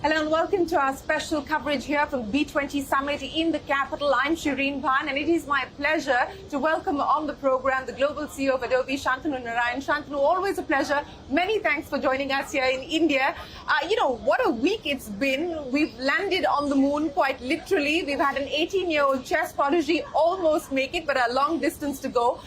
Hello and welcome to our special coverage here from B20 Summit in the capital. I'm Shireen Bhan, and it is my pleasure to welcome on the program the Global CEO of Adobe, Shantanu Narayen. Shantanu, always a pleasure. Many thanks for joining us here in India. What a week it's been. We've landed on the moon quite literally. We've had an 18-year-old chess prodigy almost make it, but a long distance to go.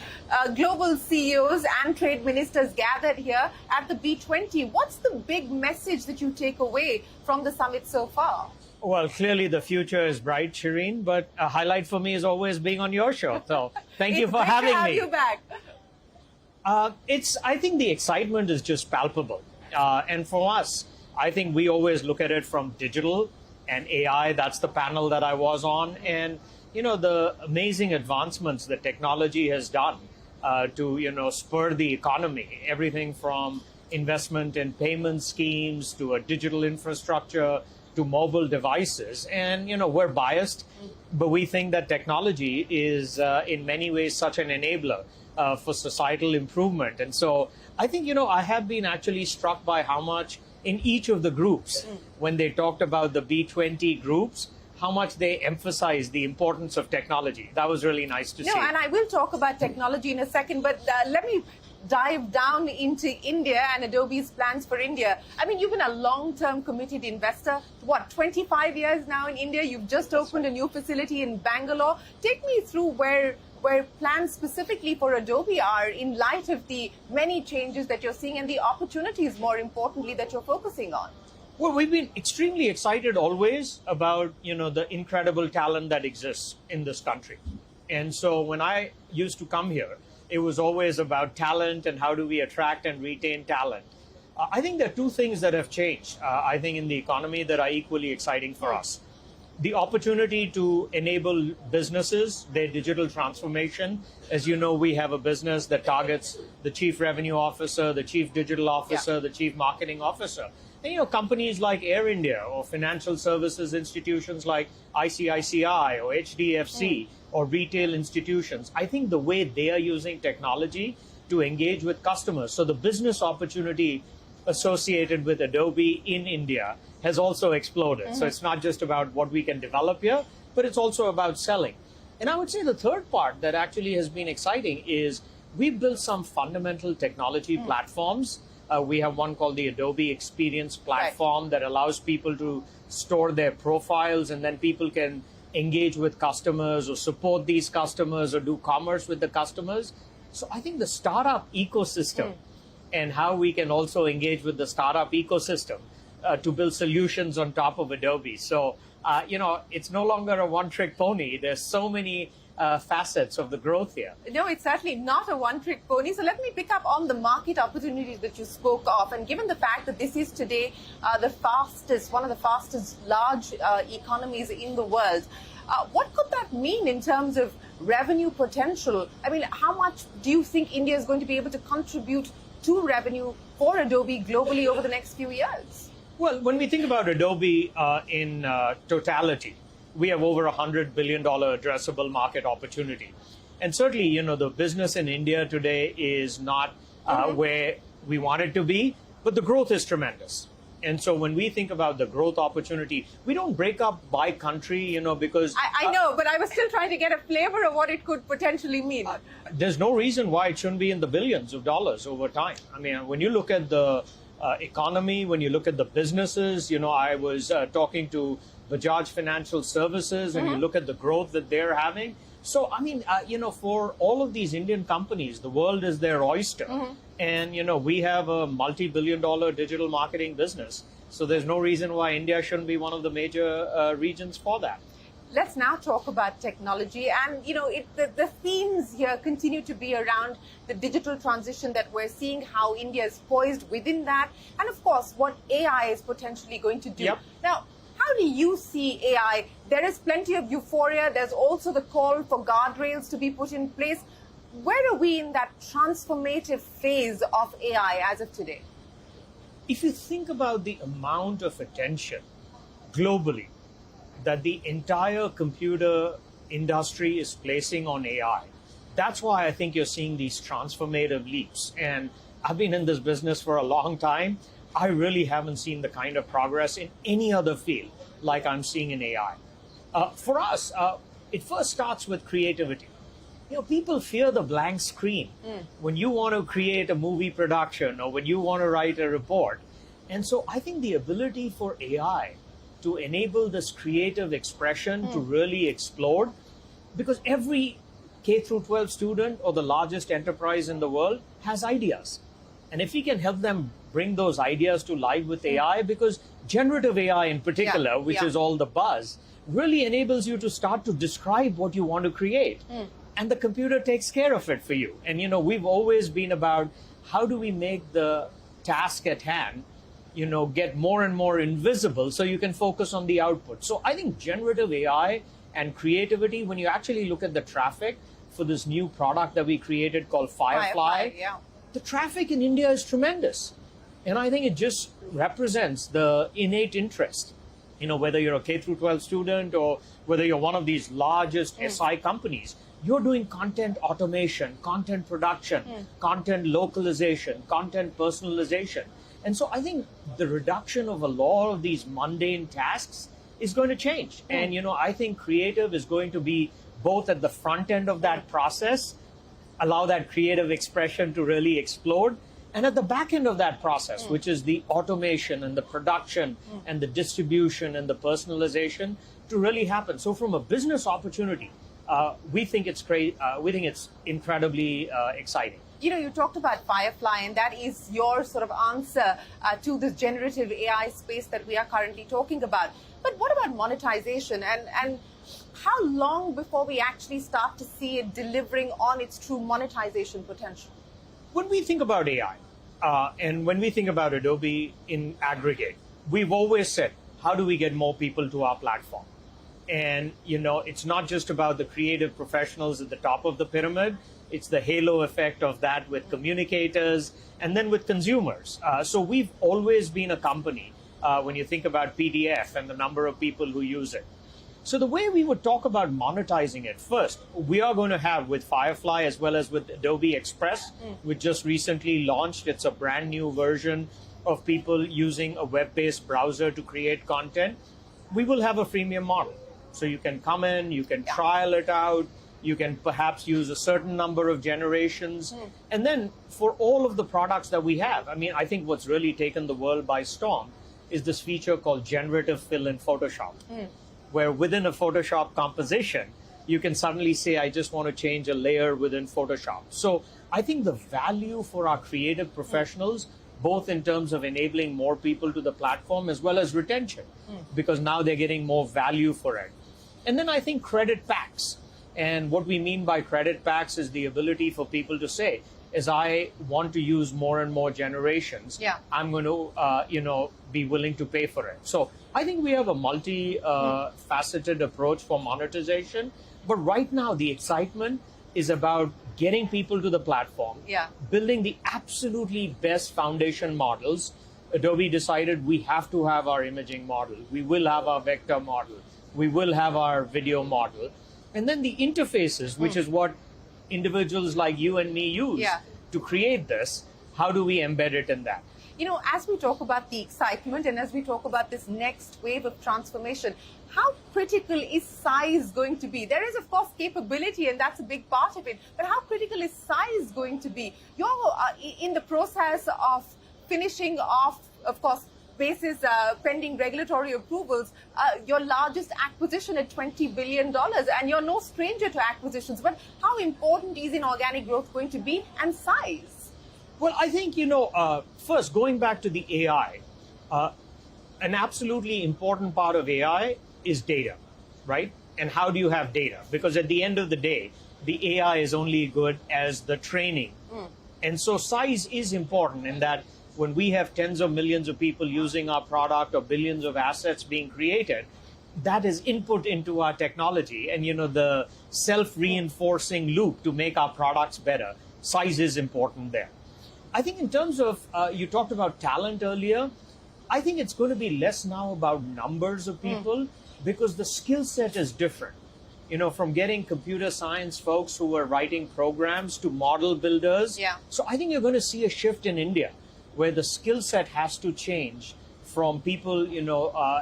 Global CEOs and trade ministers gathered here at the B20. What's the big message that you take away from the summit so far? Well, clearly the future is bright, Shireen, but a highlight for me is always being on your show. So thank you for having me. It's great to have you back. I think the excitement is just palpable. And for us, I think we always look at it from digital and AI. That's the panel that I was on. And, the amazing advancements that technology has done to, spur the economy, everything from investment in payment schemes to a digital infrastructure to mobile devices. And, we're biased, but we think that technology is in many ways such an enabler for societal improvement. And so I think, I have been actually struck by how much in each of the groups, when they talked about the B20 groups, how much they emphasize the importance of technology. That was really nice to see. No, and I will talk about technology in a second, but let me dive down into India and Adobe's plans for India. I mean, you've been a long-term committed investor. 25 years now in India? You've just opened a new facility in Bangalore. Take me through where plans specifically for Adobe are in light of the many changes that you're seeing and the opportunities, more importantly, that you're focusing on. Well, we've been extremely excited always about, the incredible talent that exists in this country. And so when I used to come here, it was always about talent and how do we attract and retain talent. I think there are two things that have changed, I think, in the economy that are equally exciting for us. The opportunity to enable businesses, their digital transformation. As you know, we have a business that targets the chief revenue officer, the chief digital officer, the chief marketing officer. And, companies like Air India or financial services institutions like ICICI or HDFC or retail institutions, I think the way they are using technology to engage with customers. So the business opportunity associated with Adobe in India has also exploded. So it's not just about what we can develop here, but it's also about selling. And I would say the third part that actually has been exciting is we've built some fundamental technology platforms. We have one called the Adobe Experience Platform that allows people to store their profiles, and then people can engage with customers or support these customers or do commerce with the customers. So I think the startup ecosystem and how we can also engage with the startup ecosystem to build solutions on top of Adobe. So, it's no longer a one-trick pony. There's so many facets of the growth here. No, it's certainly not a one-trick pony. So let me pick up on the market opportunities that you spoke of. And given the fact that this is today one of the fastest large economies in the world, what could that mean in terms of revenue potential? I mean, how much do you think India is going to be able to contribute to revenue for Adobe globally over the next few years? Well, when we think about Adobe in totality, we have over $100 billion addressable market opportunity. And certainly, the business in India today is not where we want it to be, but the growth is tremendous. And so when we think about the growth opportunity, we don't break up by country, because... I know, but I was still trying to get a flavor of what it could potentially mean. There's no reason why it shouldn't be in the billions of dollars over time. I mean, when you look at the economy, when you look at the businesses, I was talking to Bajaj Financial Services, and you look at the growth that they're having. So, I mean, for all of these Indian companies, the world is their oyster. And, we have a multi-billion-dollar digital marketing business. So there's no reason why India shouldn't be one of the major regions for that. Let's now talk about technology. And, the themes here continue to be around the digital transition that we're seeing, how India is poised within that, and, of course, what AI is potentially going to do. Now, how do you see AI? There is plenty of euphoria. There's also the call for guardrails to be put in place. Where are we in that transformative phase of AI as of today? If you think about the amount of attention globally that the entire computer industry is placing on AI, that's why I think you're seeing these transformative leaps. And I've been in this business for a long time. I really haven't seen the kind of progress in any other field like I'm seeing in AI. For us, it first starts with creativity. People fear the blank screen when you want to create a movie production or when you want to write a report. And so I think the ability for AI to enable this creative expression to really explode, because every K through 12 student or the largest enterprise in the world has ideas. And if we can help them bring those ideas to life with AI, because generative AI in particular, which is all the buzz, really enables you to start to describe what you want to create. And the computer takes care of it for you. And, we've always been about how do we make the task at hand, get more and more invisible so you can focus on the output. So I think generative AI and creativity, when you actually look at the traffic for this new product that we created called Firefly, the traffic in India is tremendous. And I think it just represents the innate interest. Whether you're a K through 12 student or whether you're one of these largest SI companies, you're doing content automation, content production, content localization, content personalization. And so I think the reduction of a lot of these mundane tasks is going to change. And, I think creative is going to be both at the front end of that process, allow that creative expression to really explode, and at the back end of that process, which is the automation and the production and the distribution and the personalization to really happen. So from a business opportunity, we think it's great. We think it's incredibly exciting. You talked about Firefly, and that is your sort of answer to this generative AI space that we are currently talking about. But what about monetization, and how long before we actually start to see it delivering on its true monetization potential? When we think about AI, and when we think about Adobe in aggregate, we've always said, how do we get more people to our platform? And, it's not just about the creative professionals at the top of the pyramid. It's the halo effect of that with communicators and then with consumers. So we've always been a company, when you think about PDF and the number of people who use it. So the way we would talk about monetizing it, first, we are going to have with Firefly as well as with Adobe Express, which just recently launched. It's a brand new version of people using a web-based browser to create content. We will have a freemium model. So you can come in, you can trial it out, you can perhaps use a certain number of generations. And then for all of the products that we have, I think what's really taken the world by storm is this feature called generative fill in Photoshop, where within a Photoshop composition, you can suddenly say, I just want to change a layer within Photoshop. So I think the value for our creative professionals, both in terms of enabling more people to the platform as well as retention, because now they're getting more value for it. And then I think credit packs. And what we mean by credit packs is the ability for people to say, as I want to use more and more generations, I'm going to, be willing to pay for it. So I think we have a multi-faceted approach for monetization. But right now, the excitement is about getting people to the platform, building the absolutely best foundation models. Adobe decided we have to have our imaging model. We will have our vector model. We will have our video model. And then the interfaces, which is what individuals like you and me use to create this, how do we embed it in that? As we talk about the excitement and as we talk about this next wave of transformation, how critical is size going to be? There is, of course, capability, and that's a big part of it. But how critical is size going to be? You're in the process of finishing off, of course, basis pending regulatory approvals, your largest acquisition at $20 billion. And you're no stranger to acquisitions. But how important is inorganic growth going to be, and size? Well, I think, first, going back to the AI, an absolutely important part of AI is data, right? And how do you have data? Because at the end of the day, the AI is only good as the training. And so size is important in that when we have tens of millions of people using our product or billions of assets being created, that is input into our technology. And, the self-reinforcing loop to make our products better, size is important there. I think in terms of, you talked about talent earlier, I think it's going to be less now about numbers of people because the skill set is different. From getting computer science folks who are writing programs to model builders. So I think you're going to see a shift in India where the skill set has to change from people,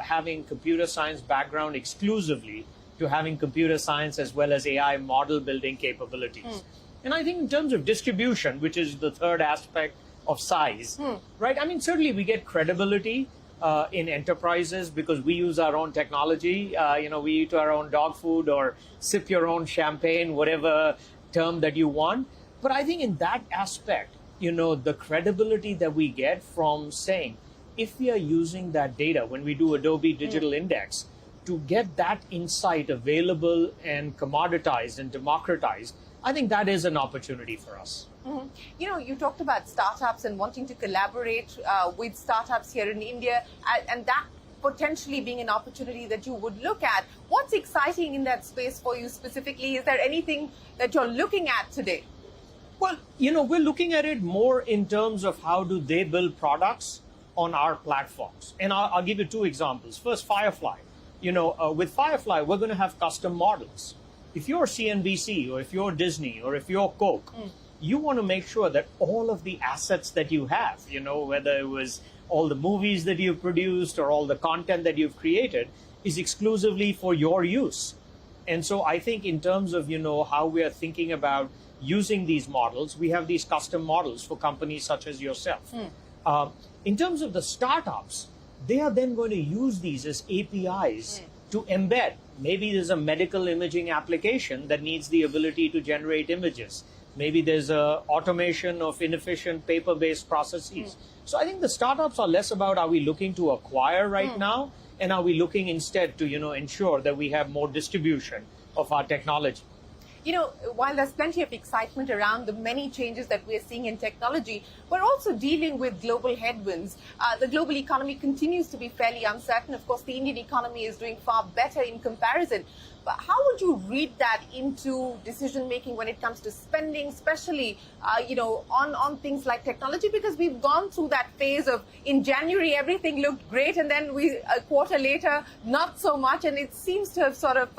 having computer science background exclusively to having computer science as well as AI model building capabilities. And I think in terms of distribution, which is the third aspect of size, right? I mean, certainly we get credibility in enterprises because we use our own technology. We eat our own dog food or sip your own champagne, whatever term that you want. But I think in that aspect, the credibility that we get from saying, if we are using that data when we do Adobe Digital Index, to get that insight available and commoditized and democratized, I think that is an opportunity for us. You talked about startups and wanting to collaborate with startups here in India, and that potentially being an opportunity that you would look at. What's exciting in that space for you specifically? Is there anything that you're looking at today? Well, we're looking at it more in terms of how do they build products on our platforms. And I'll give you two examples. First, Firefly. With Firefly, we're going to have custom models. If you're CNBC or if you're Disney or if you're Coke, you want to make sure that all of the assets that you have, whether it was all the movies that you've produced or all the content that you've created, is exclusively for your use. And so I think in terms of, how we are thinking about using these models, we have these custom models for companies such as yourself. In terms of the startups, they are then going to use these as APIs to embed. Maybe there's a medical imaging application that needs the ability to generate images. Maybe there's a automation of inefficient paper-based processes. So I think the startups are less about are we looking to acquire right now, and are we looking instead to ensure that we have more distribution of our technology. While there's plenty of excitement around the many changes that we're seeing in technology, we're also dealing with global headwinds. The global economy continues to be fairly uncertain. Of course, the Indian economy is doing far better in comparison. But how would you read that into decision-making when it comes to spending, especially, on things like technology? Because we've gone through that phase of, in January, everything looked great, and then a quarter later, not so much. And it seems to have sort of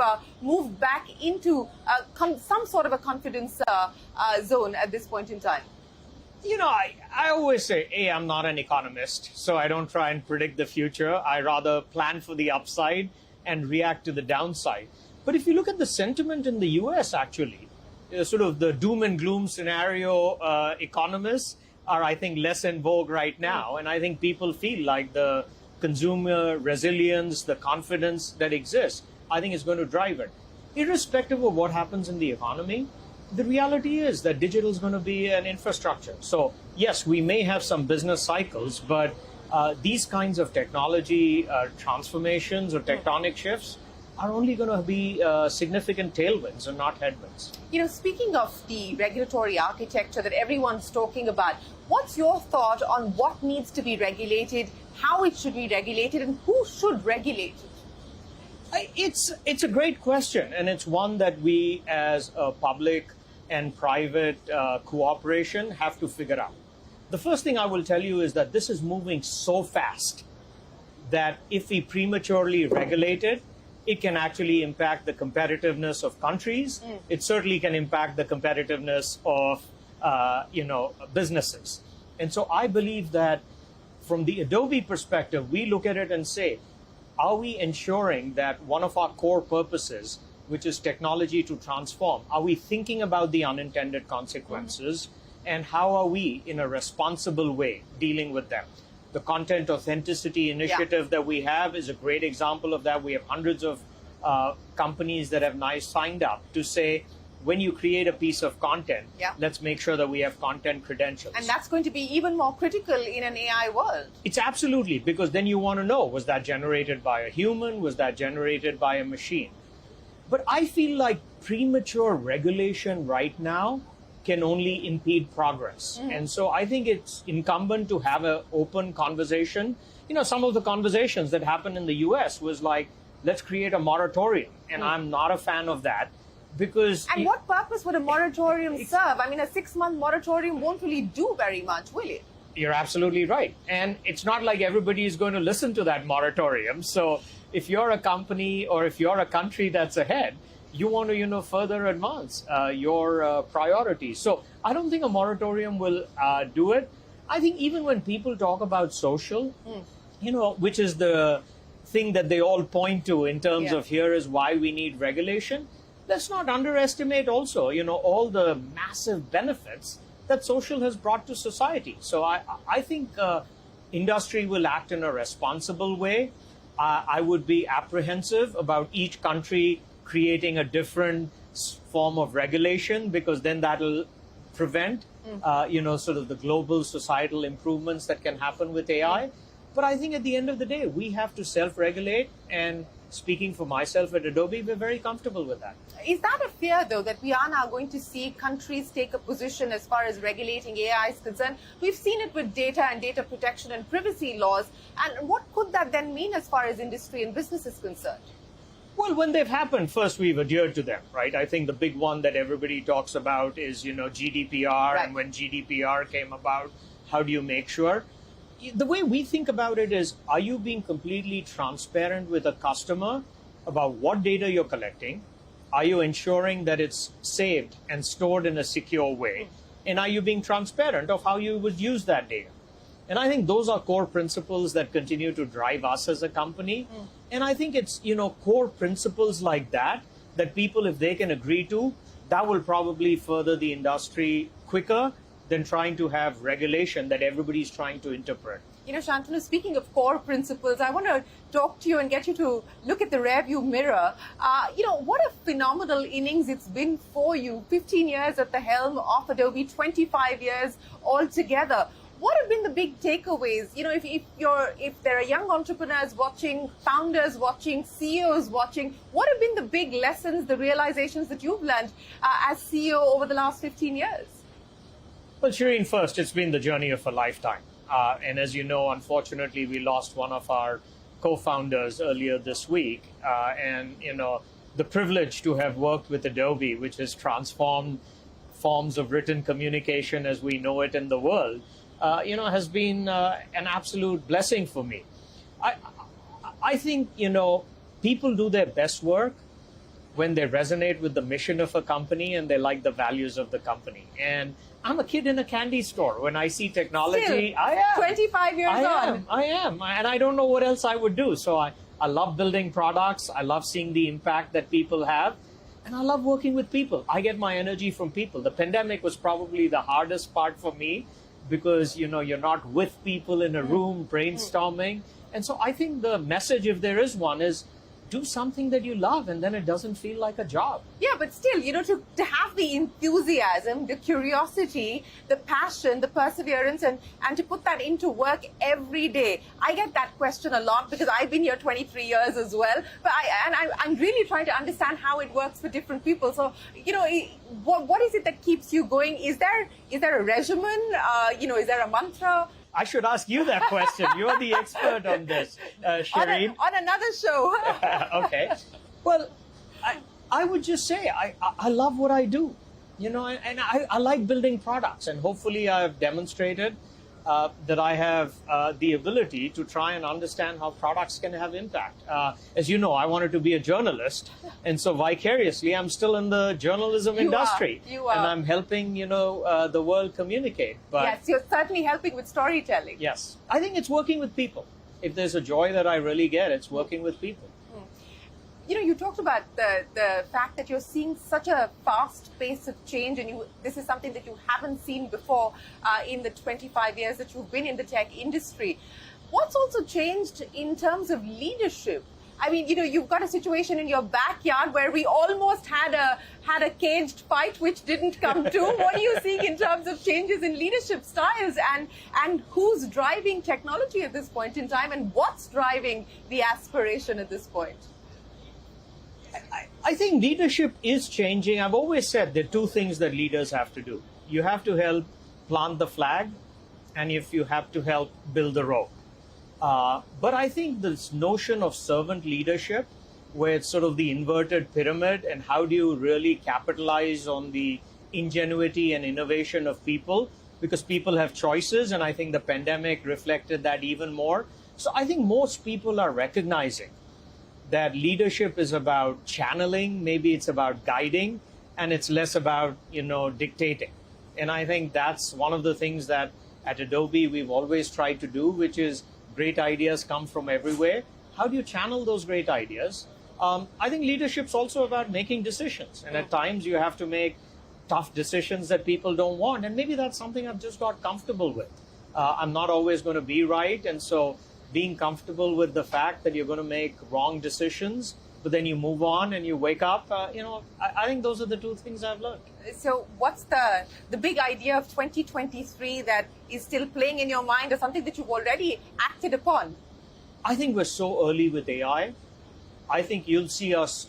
moved back into some sort of a confidence zone at this point in time. I always say, I'm not an economist, so I don't try and predict the future. I rather plan for the upside and react to the downside. But if you look at the sentiment in the US, actually, sort of the doom and gloom scenario economists are, I think, less in vogue right now. And I think people feel like the consumer resilience, the confidence that exists, I think is going to drive it. Irrespective of what happens in the economy, the reality is that digital is going to be an infrastructure. So yes, we may have some business cycles, but these kinds of technology transformations or tectonic shifts are only going to be significant tailwinds and not headwinds. Speaking of the regulatory architecture that everyone's talking about, what's your thought on what needs to be regulated, how it should be regulated, and who should regulate it? It's a great question, and it's one that we as a public and private cooperation have to figure out. The first thing I will tell you is that this is moving so fast that if we prematurely regulate it, it can actually impact the competitiveness of countries. It certainly can impact the competitiveness of businesses. And so I believe that from the Adobe perspective, we look at it and say, are we ensuring that one of our core purposes, which is technology to transform, are we thinking about the unintended consequences, and how are we, in a responsible way, dealing with them? The content authenticity initiative that we have is a great example of that. We have hundreds of companies that have now signed up to say, when you create a piece of content, let's make sure that we have content credentials. And that's going to be even more critical in an AI world. It's absolutely, because then you want to know, was that generated by a human? Was that generated by a machine? But I feel like premature regulation right now can only impede progress. And so I think it's incumbent to have an open conversation. Some of the conversations that happened in the US was like, let's create a moratorium. And I'm not a fan of that. Because what purpose would a moratorium serve? I mean, a 6-month moratorium won't really do very much, will it? You're absolutely right. And it's not like everybody is going to listen to that moratorium. So if you're a company or if you're a country that's ahead, you want to, further advance your priorities. So I don't think a moratorium will do it. I think even when people talk about social, which is the thing that they all point to in terms of here is why we need regulation, let's not underestimate also, all the massive benefits that social has brought to society. So I think industry will act in a responsible way. I would be apprehensive about each country creating a different form of regulation, because then that'll prevent, sort of the global societal improvements that can happen with AI. But I think at the end of the day, we have to self-regulate, and speaking for myself at Adobe, we're very comfortable with that. Is that a fear, though, that we are now going to see countries take a position as far as regulating AI is concerned? We've seen it with data and data protection and privacy laws. And what could that then mean as far as industry and business is concerned? Well, when they've happened, first we've adhered to them, right? I think the big one that everybody talks about is, GDPR. Right. And when GDPR came about, how do you make sure? The way we think about it is, are you being completely transparent with a customer about what data you're collecting? Are you ensuring that it's saved and stored in a secure way? And are you being transparent of how you would use that data? And I think those are core principles that continue to drive us as a company. And I think it's, core principles like that people, if they can agree to, that will probably further the industry quicker than trying to have regulation that everybody's trying to interpret. Shantanu, speaking of core principles, I want to talk to you and get you to look at the rearview mirror. What a phenomenal innings it's been for you. 15 years at the helm of Adobe, 25 years altogether. What have been the big takeaways? If there are young entrepreneurs watching, founders watching, CEOs watching, what have been the big lessons, the realizations that you've learned as CEO over the last 15 years? Well, Shireen, first, it's been the journey of a lifetime. And as you know, unfortunately, we lost one of our co-founders earlier this week. The privilege to have worked with Adobe, which has transformed forms of written communication as we know it in the world, has been an absolute blessing for me. I think, people do their best work when they resonate with the mission of a company and they like the values of the company. And I'm a kid in a candy store. When I see technology, Still, I am. 25 years on. I am. And I don't know what else I would do. So I love building products. I love seeing the impact that people have. And I love working with people. I get my energy from people. The pandemic was probably the hardest part for me because, you're not with people in a room brainstorming. And so I think the message, if there is one, is do something that you love, and then it doesn't feel like a job. Yeah, but still, to have the enthusiasm, the curiosity, the passion, the perseverance, and to put that into work every day. I get that question a lot because I've been here 23 years as well. But I'm really trying to understand how it works for different people. So, what is it that keeps you going? Is there a regimen? Is there a mantra? I should ask you that question. You're the expert on this, Shireen. On another show. Okay. Well, I would just say I love what I do, and I like building products. And hopefully I've demonstrated that I have the ability to try and understand how products can have impact. As you know, I wanted to be a journalist. And so vicariously, I'm still in the journalism industry. You are. And I'm helping, the world communicate. But yes, you're certainly helping with storytelling. Yes. I think it's working with people. If there's a joy that I really get, it's working with people. You talked about the fact that you're seeing such a fast pace of change, and this is something that you haven't seen before in the 25 years that you've been in the tech industry. What's also changed in terms of leadership? I mean, you've got a situation in your backyard where we almost had a caged fight which didn't come to. What are you seeing in terms of changes in leadership styles, and who's driving technology at this point in time, and what's driving the aspiration at this point? I think leadership is changing. I've always said there are two things that leaders have to do. You have to help plant the flag, and if you have to help build the rope. But I think this notion of servant leadership, where it's sort of the inverted pyramid, and how do you really capitalize on the ingenuity and innovation of people, because people have choices, and I think the pandemic reflected that even more. So I think most people are recognizing that leadership is about channeling, maybe it's about guiding, and it's less about, dictating. And I think that's one of the things that at Adobe we've always tried to do, which is great ideas come from everywhere. How do you channel those great ideas? I think leadership's also about making decisions. And at times you have to make tough decisions that people don't want. And maybe that's something I've just got comfortable with. I'm not always going to be right. And so being comfortable with the fact that you're going to make wrong decisions, but then you move on and you wake up, I think those are the two things I've learned. So what's the big idea of 2023 that is still playing in your mind, or something that you've already acted upon? I think we're so early with AI. I think you'll see us,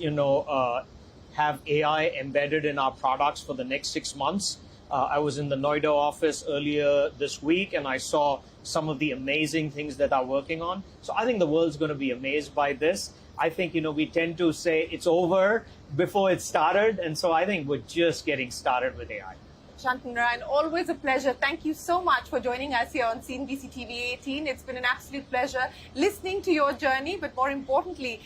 have AI embedded in our products for the next 6 months. I was in the Noida office earlier this week, and I saw some of the amazing things that are working on. So I think the world's going to be amazed by this. I think, we tend to say it's over before it started. And so I think we're just getting started with AI. Shantanu Narayen, always a pleasure. Thank you so much for joining us here on CNBC-TV18. It's been an absolute pleasure listening to your journey, but more importantly,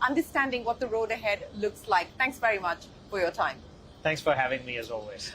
understanding what the road ahead looks like. Thanks very much for your time. Thanks for having me as always.